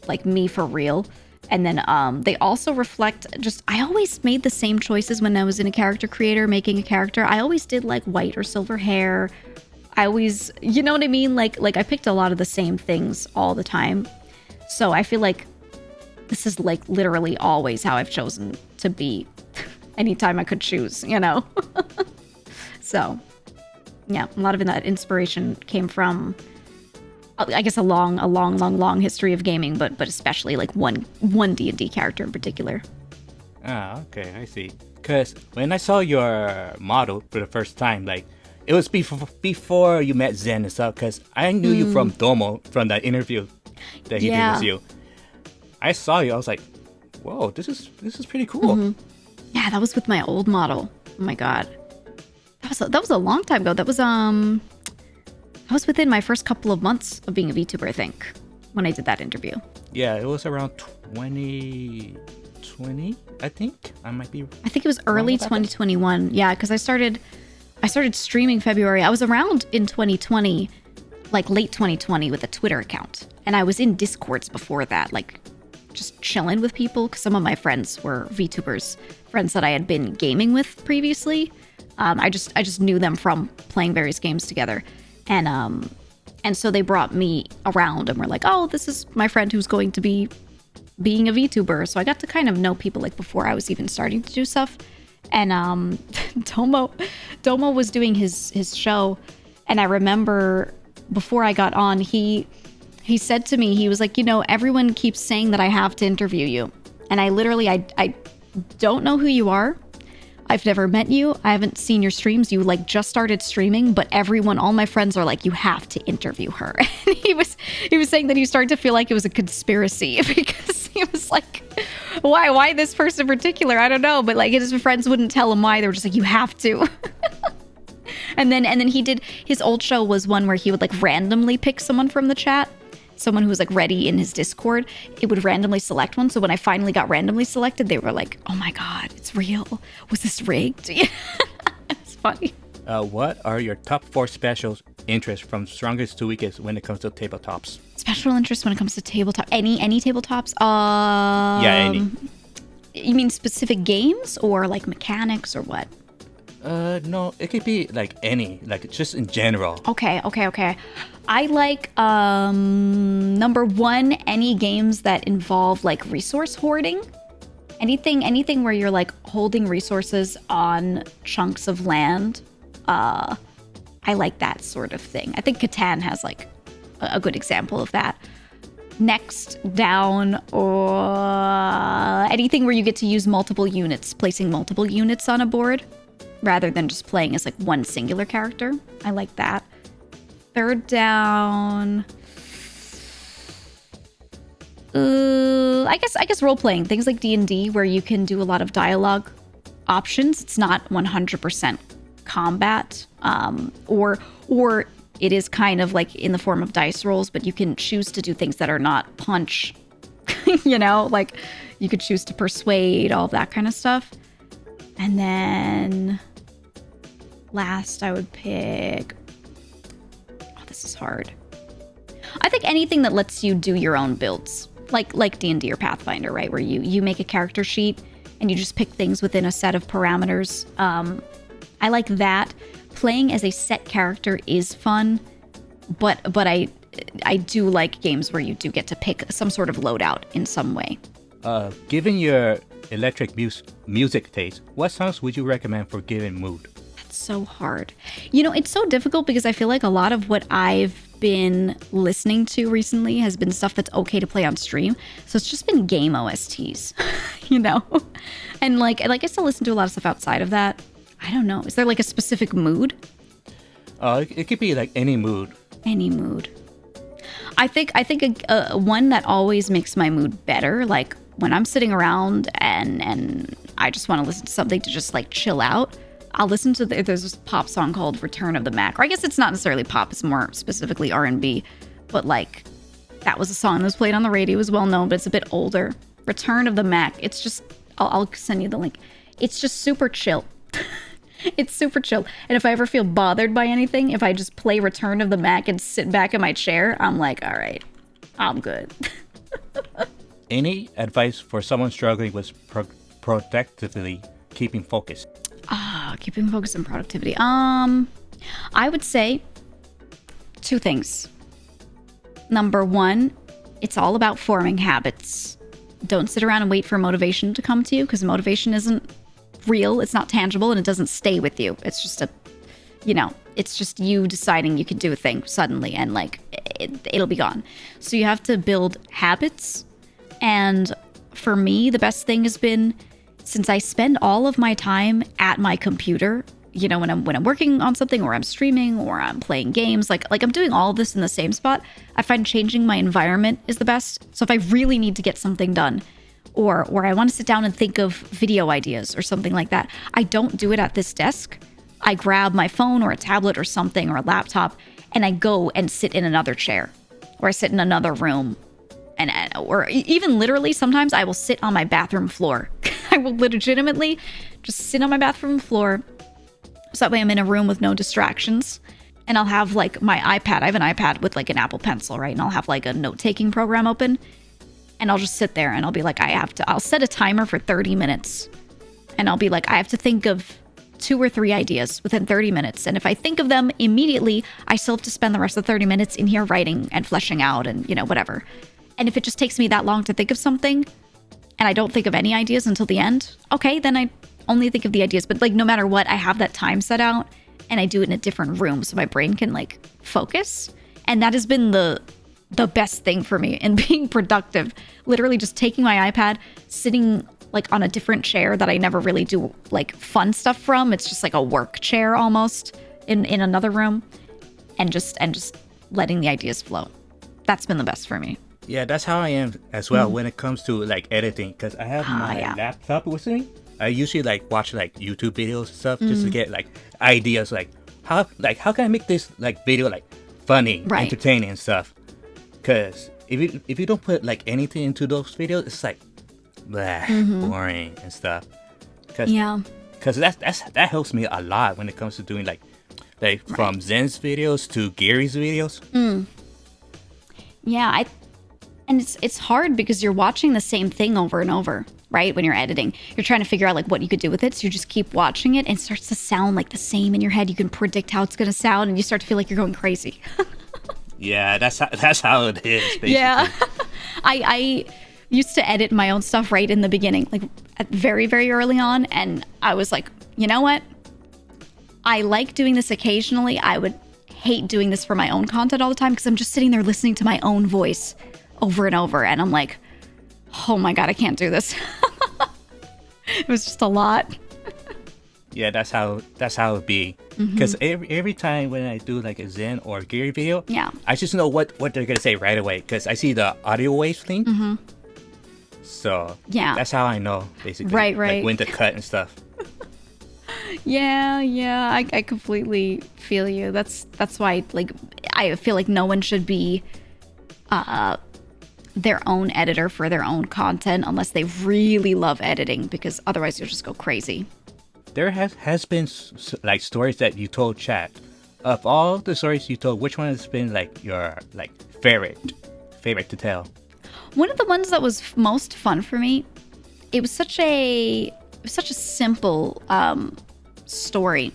like me for real. And then they also reflect I always made the same choices when I was in a character creator, making a character. I always did like white or silver hair. I always, you know what I mean? Like I picked a lot of the same things all the time. So I feel like this is like literally always how I've chosen to be anytime I could choose, you know? So, yeah, a lot of that inspiration came from, I guess, a long history of gaming, but especially like one D&D character in particular. Ah, okay, I see. Because when I saw your model for the first time, like, it was before you met Zen and stuff, because I knew you from Domo, from that interview that he did with you. I saw you, I was like, whoa, this is pretty cool. Mm-hmm. Yeah, that was with my old model. Oh my god. That was a long time ago. That was within my first couple of months of being a VTuber, I think, when I did that interview. Yeah, it was around 2020, I think. I think it was early 2021. Yeah, because I started streaming February. I was around in 2020, like late 2020, with a Twitter account. And I was in Discords before that, like just chilling with people, because some of my friends were VTubers, friends that I had been gaming with previously. I just knew them from playing various games together. And so they brought me around and were like, oh, this is my friend who's going to be being a VTuber. So I got to kind of know people like before I was even starting to do stuff. And Domo was doing his show. And I remember before I got on, he said to me, he was like, you know, everyone keeps saying that I have to interview you. And I literally, I don't know who you are. I've never met you. I haven't seen your streams. You like just started streaming, but all my friends are like, you have to interview her. And he was saying that he started to feel like it was a conspiracy because he was like, why this person in particular? I don't know. But like his friends wouldn't tell him why. They were just like, you have to. And then he did, his old show was one where he would like randomly pick someone from the chat. Someone who was like ready in his Discord, it would randomly select one. So when I finally got randomly selected, they were like, oh my God, it's real. Was this rigged? It's funny. What are your top 4 special interests from strongest to weakest when it comes to tabletops? Special interests when it comes to tabletop? Any tabletops? Yeah, any. You mean specific games or like mechanics or what? No, it could be like any, like just in general. Okay. I like, number 1, any games that involve like resource hoarding. Anything where you're like holding resources on chunks of land. I like that sort of thing. I think Catan has like a good example of that. Next down, or anything where you get to use multiple units, placing multiple units on a board, rather than just playing as like one singular character. I like that. Third down, I guess role playing, things like D&D where you can do a lot of dialogue options. It's not 100% combat, or it is kind of like in the form of dice rolls, but you can choose to do things that are not punch. You know, like you could choose to persuade, all of that kind of stuff. And then last I would pick, this is hard. I think anything that lets you do your own builds, like D&D or Pathfinder, right? Where you make a character sheet and you just pick things within a set of parameters. I like that. Playing as a set character is fun, but I do like games where you do get to pick some sort of loadout in some way. Given your electric music taste, what songs would you recommend for given mood? So hard. You know, it's so difficult because I feel like a lot of what I've been listening to recently has been stuff that's okay to play on stream. So it's just been game OSTs, you know? And like I still listen to a lot of stuff outside of that. I don't know. Is there like a specific mood? It could be like any mood. Any mood. I think one that always makes my mood better, like when I'm sitting around and I just want to listen to something to just like chill out, I'll listen to there's this pop song called Return of the Mac. Or I guess it's not necessarily pop, it's more specifically R&B. But like, that was a song that was played on the radio, it was well known, but it's a bit older. Return of the Mac. It's just, I'll send you the link. It's just super chill. It's super chill. And if I ever feel bothered by anything, if I just play Return of the Mac and sit back in my chair, I'm like, all right, I'm good. Any advice for someone struggling with productively keeping focus? Keeping focus and productivity. I would say 2 things. Number 1, it's all about forming habits. don't sit around and wait for motivation to come to you, because motivation isn't real, it's not tangible, and it doesn't stay with you. It's just it's just you deciding you can do a thing suddenly, and like it'll be gone. So you have to build habits. And for me, the best thing has been, since I spend all of my time at my computer, when I'm working on something, or I'm streaming, or I'm playing games, like I'm doing all of this in the same spot, I find changing my environment is the best. So if I really need to get something done, or I want to sit down and think of video ideas or something like that, I don't do it at this desk. I grab my phone or a tablet or something, or a laptop, and I go and sit in another chair, or I sit in another room. Or even literally, sometimes I will sit on my bathroom floor. I will legitimately just sit on my bathroom floor, so that way I'm in a room with no distractions. And I'll have like my iPad. I have an iPad with like an Apple Pencil, right? And I'll have like a note-taking program open. And I'll just sit there and I'll be like, I'll set a timer for 30 minutes. And I'll be like, I have to think of 2 or 3 ideas within 30 minutes. And if I think of them immediately, I still have to spend the rest of the 30 minutes in here writing and fleshing out and, whatever. And if it just takes me that long to think of something, and I don't think of any ideas until the end, okay, then I only think of the ideas. But like, no matter what, I have that time set out, and I do it in a different room so my brain can like focus. And that has been the best thing for me in being productive. Literally just taking my iPad, sitting like on a different chair that I never really do like fun stuff from. It's just like a work chair almost in another room, and just letting the ideas flow. That's been the best for me. Yeah, that's how I am as well when it comes to like editing, because I have my laptop with me. I usually like watch like YouTube videos and stuff just to get like ideas, like how can I make this like video like funny, entertaining and stuff. Because if you don't put like anything into those videos, it's like boring and stuff. Because that helps me a lot when it comes to doing like from Zen's videos to Gary's videos. Yeah, and it's hard because you're watching the same thing over and over, right? When you're editing, you're trying to figure out like what you could do with it. So you just keep watching it, and it starts to sound like the same in your head. You can predict how it's going to sound, and you start to feel like you're going crazy. Yeah, that's how it is, basically. Yeah. I used to edit my own stuff right in the beginning, like at very, very early on. And I was like, you know what? I like doing this occasionally. I would hate doing this for my own content all the time, because I'm just sitting there listening to my own voice over and over, and I'm like, oh my god, I can't do this. It was just a lot. Yeah, that's how it be. Because every time when I do like a Zen or Gary video, I just know what they're gonna say right away, because I see the audio waves thing. So that's how I know, basically. Right. Like when to cut and stuff. Yeah, I completely feel you. That's why like I feel like no one should be their own editor for their own content unless they really love editing, because otherwise you'll just go crazy. There has been like stories that you told chat. Of all the stories you told, which one has been like your like favorite to tell? One of the ones that was most fun for me, it was such a simple story,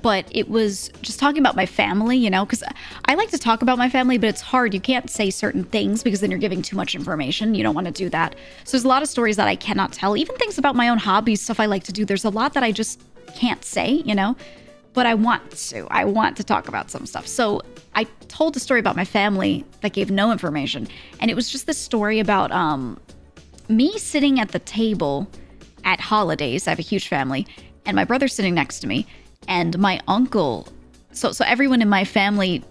but it was just talking about my family, because I like to talk about my family, but it's hard. You can't say certain things because then you're giving too much information. You don't want to do that. So there's a lot of stories that I cannot tell, even things about my own hobbies, stuff I like to do. There's a lot that I just can't say, but I want to talk about some stuff. So I told a story about my family that gave no information. And it was just this story about me sitting at the table at holidays. I have a huge family, and my brother's sitting next to me, and my uncle. So everyone in my family,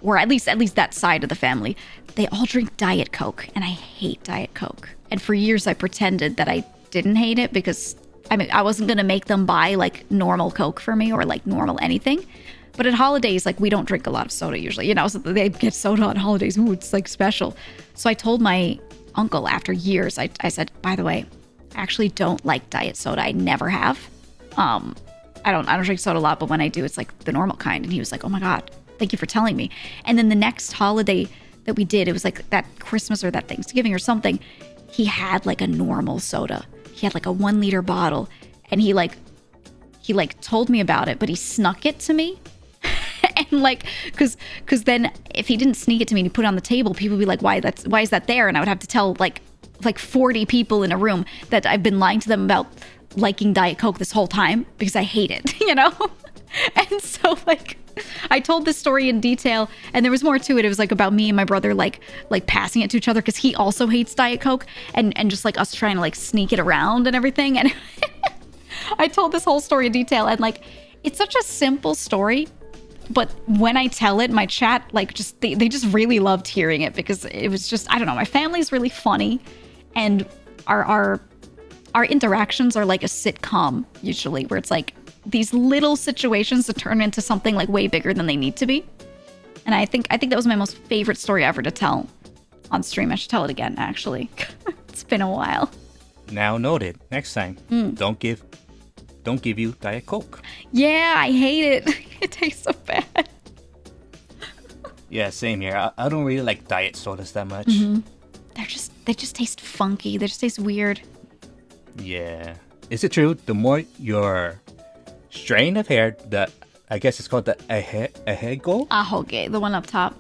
or at least that side of the family, they all drink Diet Coke, and I hate Diet Coke. And for years I pretended that I didn't hate it, because I wasn't going to make them buy like normal Coke for me or like normal anything. But at holidays, like we don't drink a lot of soda usually, so they get soda on holidays. Ooh, it's like special. So I told my uncle after years, I said, by the way, I actually don't like diet soda. I never have. I don't drink soda a lot, but when I do, it's like the normal kind. And he was like, oh my God, thank you for telling me. And then the next holiday that we did, it was like that Christmas or that Thanksgiving or something, he had like a normal soda. He had like a 1 liter bottle, and he told me about it, but he snuck it to me. And like, cause then if he didn't sneak it to me and he put it on the table, people would be like, why is that there? And I would have to tell like like 40 people in a room that I've been lying to them about liking Diet Coke this whole time because I hate it, you know? And so like I told this story in detail, and there was more to it. It was like about me and my brother like passing it to each other because he also hates Diet Coke, and just like us trying to like sneak it around and everything. And I told this whole story in detail, and like it's such a simple story, but when I tell it, my chat like just they just really loved hearing it because it was just, I don't know, my family's really funny, and our interactions are like a sitcom usually, where it's like these little situations that turn into something like way bigger than they need to be. And I think that was my most favorite story ever to tell on stream. I should tell it again, actually. It's been a while. Now noted. Next time, don't give you Diet Coke. Yeah, I hate it. It tastes so bad. Yeah, same here. I don't really like diet sodas that much. Mm-hmm. They just taste funky. They just taste weird. Yeah. Is it true? The more your strain of hair, I guess it's called the ahego? Ahoge, the one up top.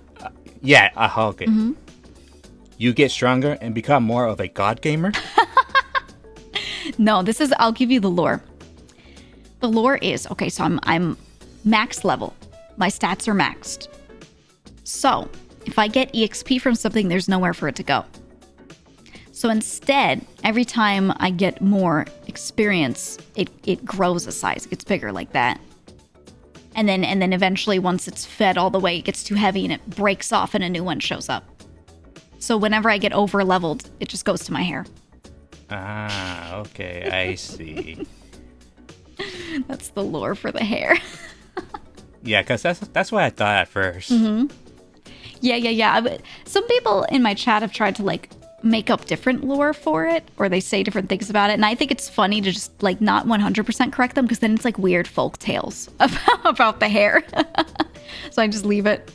Yeah, ahoge. Mm-hmm. You get stronger and become more of a god gamer? No, I'll give you the lore. The lore is, okay, so I'm max level. My stats are maxed. So, if I get EXP from something, there's nowhere for it to go. So instead, every time I get more experience, it grows a size. It gets bigger like that. And then eventually, once it's fed all the way, it gets too heavy and it breaks off and a new one shows up. So whenever I get over leveled, it just goes to my hair. Ah, okay, I see. That's the lore for the hair. Yeah, because that's what I thought at first. Mm-hmm. Yeah. Some people in my chat have tried to like make up different lore for it, or they say different things about it, and I think it's funny to just like not 100% correct them, because then it's like weird folk tales about the hair. So I just leave it.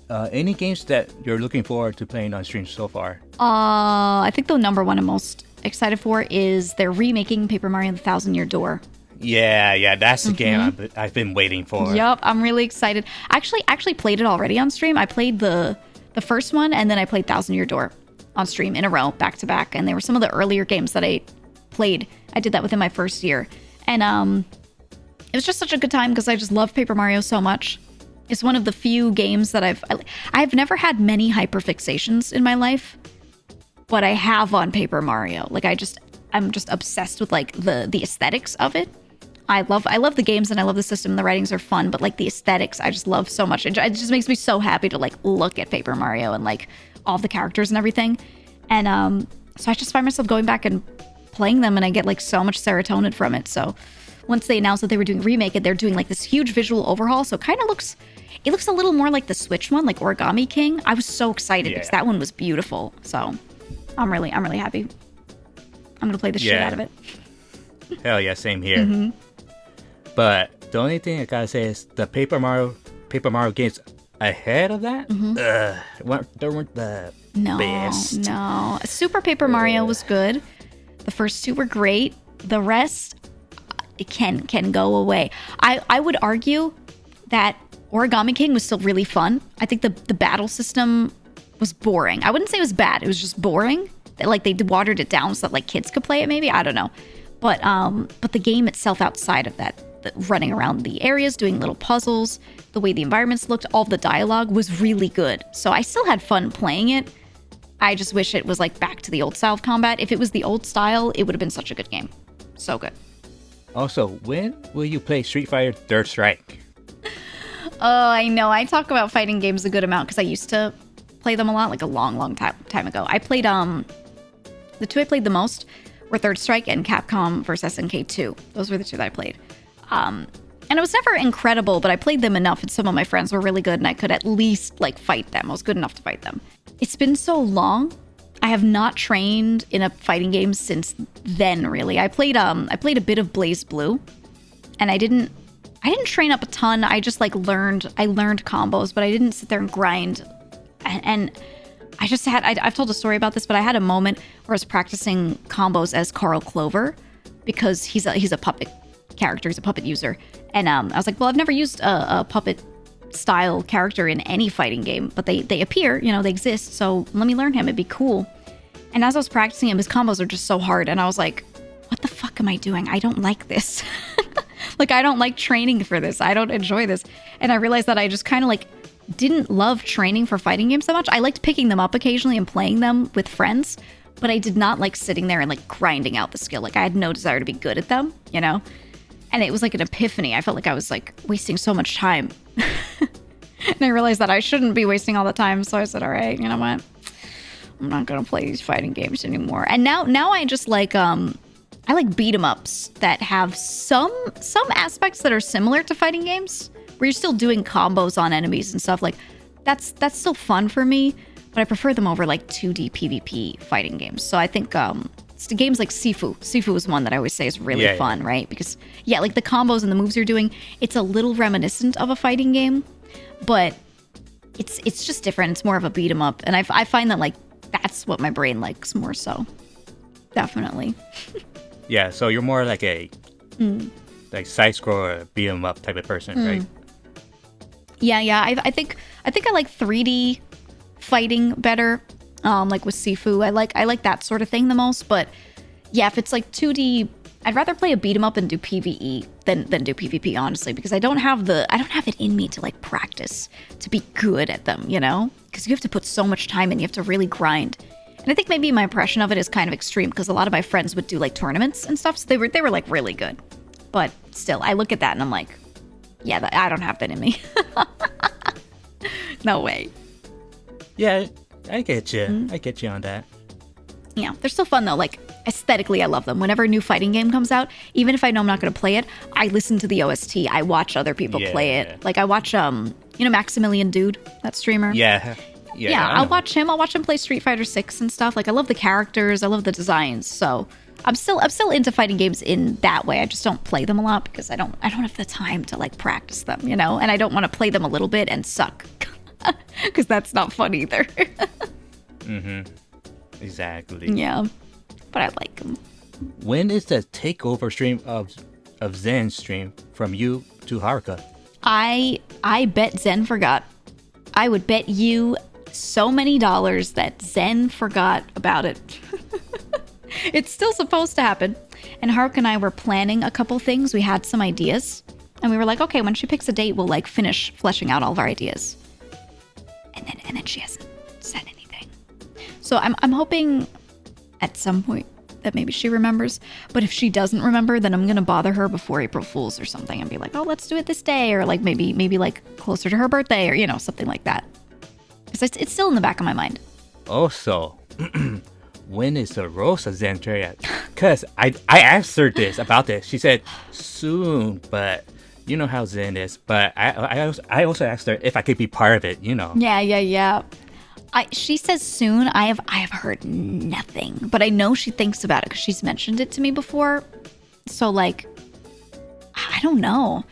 Any games that you're looking forward to playing on stream so far? I think the number one I'm most excited for is they're remaking Paper Mario: The Thousand-Year Door. Yeah, that's the game I've been waiting for. Yup, I'm really excited. I actually played it already on stream. I played the first one, and then I played Thousand-Year Door on stream in a row, back to back. And they were some of the earlier games that I played. I did that within my first year. And it was just such a good time because I just love Paper Mario so much. It's one of the few games that I've never had many hyperfixations in my life, but I have on Paper Mario. Like I'm just obsessed with like the aesthetics of it. I love the games and I love the system. The writings are fun, but like the aesthetics, I just love so much. It just makes me so happy to like look at Paper Mario and like all the characters and everything. And so I just find myself going back and playing them, and I get like so much serotonin from it. So once they announced that they were doing a remake, they're doing like this huge visual overhaul. So it looks a little more like the Switch one, like Origami King. I was so excited because that one was beautiful. So I'm really happy. I'm gonna play the shit out of it. Hell yeah, same here. Mm-hmm. But the only thing I gotta say is the Paper Mario games ahead of that, they weren't the best. No. Super Paper Mario was good. The first two were great. The rest, it can go away. I would argue that Origami King was still really fun. I think the battle system was boring. I wouldn't say it was bad. It was just boring. Like they watered it down so that like kids could play it maybe. I don't know. But the game itself outside of that, running around the areas, doing little puzzles, the way the environments looked, all the dialogue was really good. So I still had fun playing it. I just wish it was like back to the old style of combat. If it was the old style, it would have been such a good game. So good. Also, when will you play Street Fighter Third Strike? Oh, I know. I talk about fighting games a good amount because I used to play them a lot, like a long time ago. I played the two I played the most were Third Strike and Capcom vs. SNK 2. Those were the two that I played. And it was never incredible, but I played them enough, and some of my friends were really good, and I could at least like fight them. I was good enough to fight them. It's been so long. I have not trained in a fighting game since then, really. I played a bit of Blaze Blue, and I didn't train up a ton. I just like learned combos, but I didn't sit there and grind. And I just I've told a story about this, but I had a moment where I was practicing combos as Carl Clover because he's a puppet character. He's a puppet user. And I was like, well, I've never used a puppet style character in any fighting game, but they appear, they exist. So let me learn him. It'd be cool. And as I was practicing him, his combos are just so hard. And I was like, what the fuck am I doing? I don't like this. Like, I don't like training for this. I don't enjoy this. And I realized that I just kind of like didn't love training for fighting games so much. I liked picking them up occasionally and playing them with friends, but I did not like sitting there and like grinding out the skill. Like, I had no desire to be good at them, you know? And it was like an epiphany. I felt like I was like wasting so much time. And I realized that I shouldn't be wasting all the time. So I said, all right, you know what? I'm not going to play these fighting games anymore. And now I just like, I like beat 'em ups that have some aspects that are similar to fighting games, where you're still doing combos on enemies and stuff. Like, that's still fun for me, but I prefer them over like 2D PvP fighting games. So I think games like Sifu. Sifu is one that I always say is really fun, right? Because like the combos and the moves you're doing, it's a little reminiscent of a fighting game, but it's just different. It's more of a beat 'em up, and I find that like that's what my brain likes more so. Definitely. Yeah, so you're more like a like side scroller beat 'em up type of person, right? Yeah. I think I like 3D fighting better. Like with Sifu, I like that sort of thing the most. But yeah, if it's like 2D, I'd rather play a beat 'em up and do PvE than do PvP, honestly, because I don't have it in me to like practice to be good at them, you know? Because you have to put so much time in, you have to really grind. And I think maybe my impression of it is kind of extreme, because a lot of my friends would do like tournaments and stuff, so they were like really good. But still, I look at that and I'm like, yeah, I don't have that in me. No way. Yeah, I get you. I get you on that. Yeah, they're still fun though. Like, aesthetically, I love them. Whenever a new fighting game comes out, even if I know I'm not going to play it, I listen to the OST. I watch other people play it. Like, I watch, Maximilian Dude, that streamer. Yeah, I'll watch him. I'll watch him play Street Fighter 6 and stuff. Like, I love the characters. I love the designs. So I'm still into fighting games in that way. I just don't play them a lot because I don't have the time to like practice them, you know. And I don't want to play them a little bit and suck, because that's not fun either. Exactly. Yeah, but I like them. When is the takeover stream of Zen's stream from you to Haruka? I bet Zen forgot. I would bet you so many dollars that Zen forgot about it. It's still supposed to happen. And Haruka and I were planning a couple things. We had some ideas. And we were like, okay, when she picks a date, we'll like finish fleshing out all of our ideas. And then she hasn't said anything. So I'm hoping at some point that maybe she remembers. But if she doesn't remember, then I'm going to bother her before April Fool's or something and be like, oh, let's do it this day. Or like maybe like closer to her birthday, or, you know, something like that. Because it's still in the back of my mind. Also, when is the Rosa Zen trade? Because I asked her about this. She said soon, but you know how Zen is. But I also asked her if I could be part of it, you know. Yeah. She says soon. I have heard nothing, but I know she thinks about it because she's mentioned it to me before. So like, I don't know.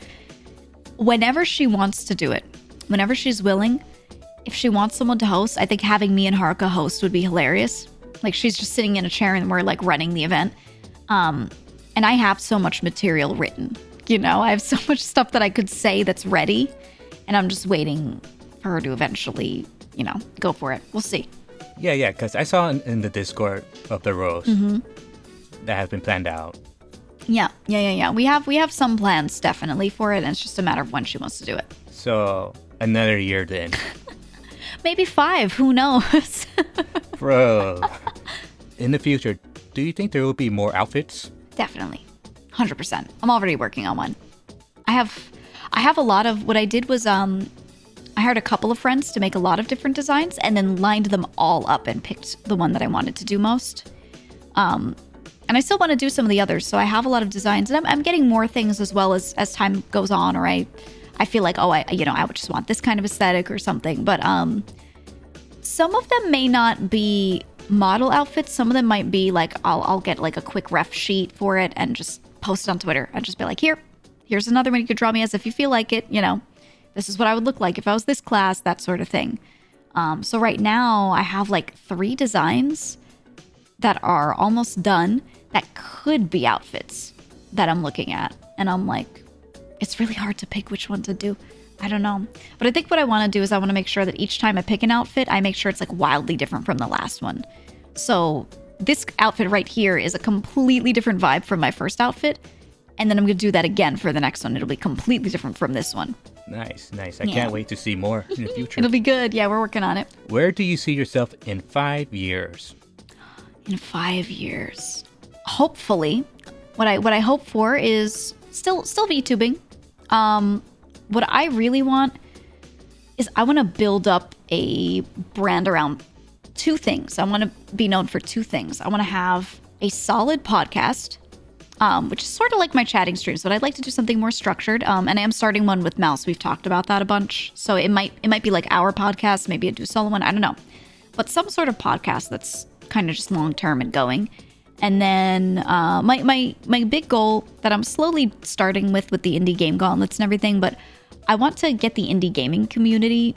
Whenever she wants to do it, whenever she's willing, if she wants someone to host, I think having me and Haruka host would be hilarious. Like, she's just sitting in a chair and we're like running the event. And I have so much material written, you know, I have so much stuff that I could say that's ready, and I'm just waiting for her to eventually, you know, go for it. We'll see. Yeah, because I saw in the Discord of the Rose that has been planned out. Yeah. We have some plans definitely for it, and it's just a matter of when she wants to do it. So another year then. Maybe 5. Who knows? Bro, in the future, do you think there will be more outfits? Definitely, 100%. I'm already working on one. I have a lot of. What I did was I hired a couple of friends to make a lot of different designs, and then lined them all up and picked the one that I wanted to do most. And I still want to do some of the others, so I have a lot of designs, and I'm getting more things as well as time goes on. Or I feel like, I would just want this kind of aesthetic or something. But some of them may not be model outfits. Some of them might be like, I'll get like a quick ref sheet for it and just post it on Twitter and just be like, here's another one you could draw me as if you feel like it. You know, this is what I would look like if I was this class, that sort of thing. So right now I have like 3 designs that are almost done that could be outfits that I'm looking at. And I'm like, it's really hard to pick which one to do. I don't know. But I think what I want to do is I want to make sure that each time I pick an outfit, I make sure it's like wildly different from the last one. So this outfit right here is a completely different vibe from my first outfit. And then I'm going to do that again for the next one. It'll be completely different from this one. Nice. I can't wait to see more in the future. It'll be good. Yeah, we're working on it. Where do you see yourself in 5 years? In 5 years, hopefully, what I hope for is still VTubing. What I really want is I want to build up a brand around 2 things. I want to be known for 2 things. I want to have a solid podcast, which is sort of like my chatting streams, but I'd like to do something more structured. And I am starting one with Mouse. We've talked about that a bunch. So it might be like our podcast, maybe a do solo one. I don't know. But some sort of podcast that's kind of just long term and going. And then my big goal that I'm slowly starting with the indie game gauntlets and everything, but I want to get the indie gaming community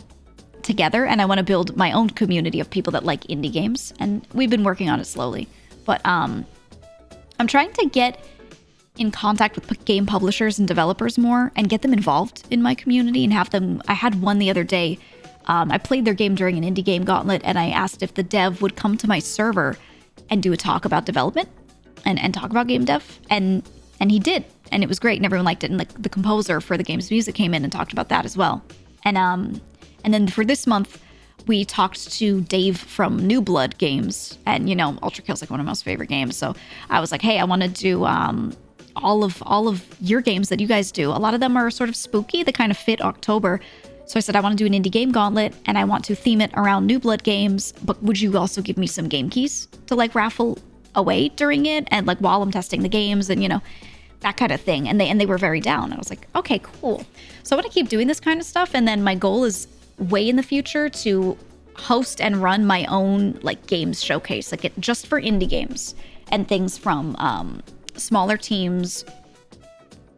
together, and I want to build my own community of people that like indie games. And we've been working on it slowly. But I'm trying to get in contact with game publishers and developers more and get them involved in my community and have them. I had one the other day. I played their game during an indie game gauntlet, and I asked if the dev would come to my server and do a talk about development and talk about game dev. And he did. And it was great. And everyone liked it. And like the composer for the game's music came in and talked about that as well. And then for this month, we talked to Dave from New Blood Games. And, you know, Ultra Kill's like one of my most favorite games. So I was like, hey, I want to do all of your games that you guys do. A lot of them are sort of spooky. They kind of fit October. So I said, I want to do an indie game gauntlet, and I want to theme it around New Blood games. But would you also give me some game keys to like raffle away during it, and like while I'm testing the games, and you know, that kind of thing. And they were very down. I was like, okay, cool. So I want to keep doing this kind of stuff. And then my goal is way in the future to host and run my own like games showcase, like just for indie games and things from smaller teams,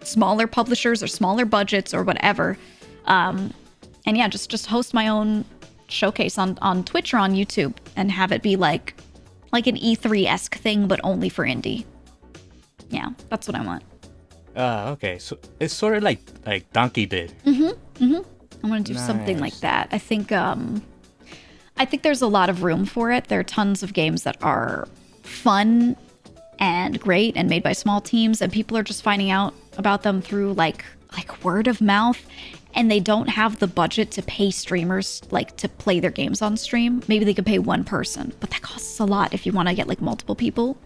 smaller publishers, or smaller budgets, or whatever. And yeah, just host my own showcase on Twitch or on YouTube and have it be like an E3-esque thing, but only for indie. Yeah, that's what I want. Okay. So it's sort of like Donkey did. I want to do something like that. I think there's a lot of room for it. There are tons of games that are fun and great and made by small teams, and people are just finding out about them through like word of mouth. And they don't have the budget to pay streamers like to play their games on stream. Maybe they could pay one person, but that costs a lot if you want to get like multiple people,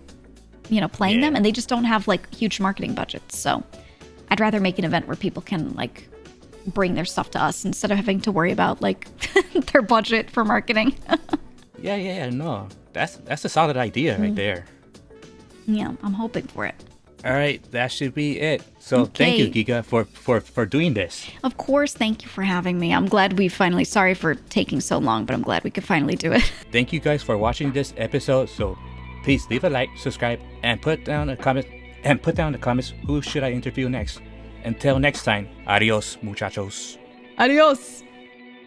you know, playing them. And they just don't have like huge marketing budgets. So I'd rather make an event where people can like bring their stuff to us instead of having to worry about like their budget for marketing. Yeah. No, that's a solid idea right there. Yeah, I'm hoping for it. All right, that should be it. So Thank you, Giga, for doing this. Of course, thank you for having me. I'm glad we finally, sorry for taking so long, but I'm glad we could finally do it. Thank you guys for watching this episode. So please leave a like, subscribe, and put down a comment. And put down in the comments who should I interview next. Until next time, adios, muchachos. Adios.